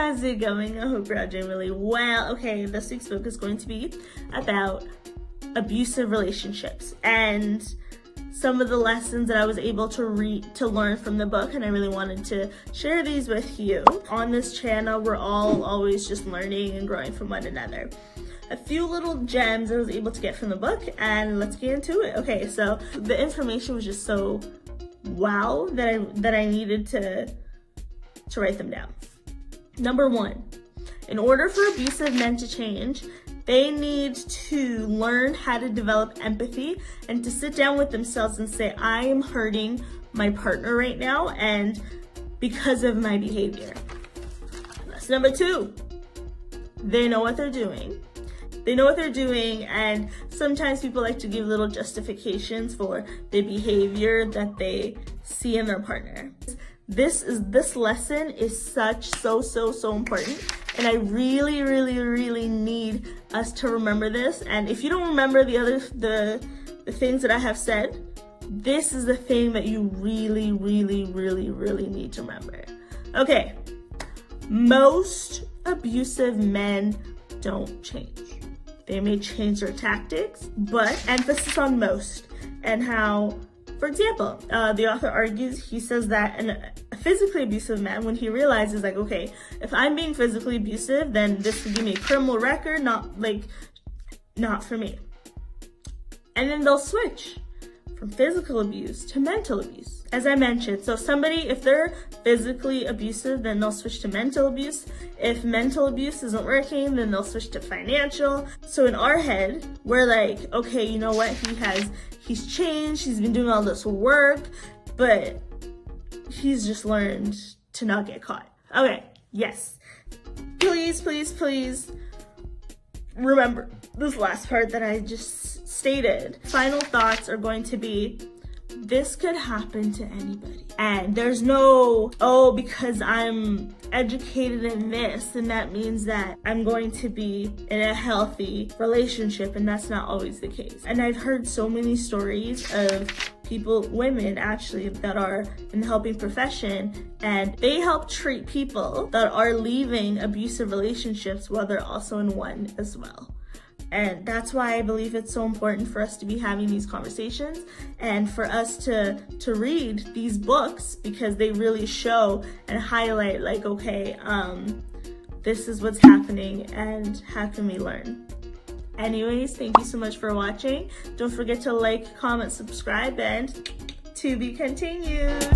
how's it going? I hope you're all doing really well. Okay, this week's book is going to be about abusive relationships and some of the lessons that I was able to learn from the book, and I really wanted to share these with you. On this channel, we're all always just learning and growing from one another. A few little gems I was able to get from the book, and let's get into it. Okay, so the information was just so wow that I needed to write them down. Number one, in order for abusive men to change, they need to learn how to develop empathy and to sit down with themselves and say, I am hurting my partner right now and because of my behavior. That's number two. They know what they're doing. They know what they're doing, and sometimes people like to give little justifications for the behavior that they see in their partner. This lesson is so important, and I really need us to remember this. And if you don't remember the things that I have said, this is the thing that you really need to remember. Okay, most abusive men don't change. They may change their tactics, but emphasis on most, and how, for example, the author argues, he says that a physically abusive man, when he realizes like, okay, if I'm being physically abusive, then this would give me a criminal record, not for me. And then they'll switch from physical abuse to mental abuse, as I mentioned. So somebody, if they're physically abusive, then they'll switch to mental abuse. If mental abuse isn't working, then they'll switch to financial. So in our head, we're like, okay, you know what? He's changed. He's been doing all this work, but he's just learned to not get caught. Okay, yes. Please remember this last part that I just stated. Final thoughts are going to be, this could happen to anybody. And there's no, oh, because I'm educated in this, and that means that I'm going to be in a healthy relationship, and that's not always the case. And I've heard so many stories of people, women actually, that are in the helping profession, and they help treat people that are leaving abusive relationships while they're also in one as well. And that's why I believe it's so important for us to be having these conversations and for us to read these books, because they really show and highlight like, okay, this is what's happening and how can we learn. Anyways, thank you so much for watching. Don't forget to like, comment, subscribe, and to be continued.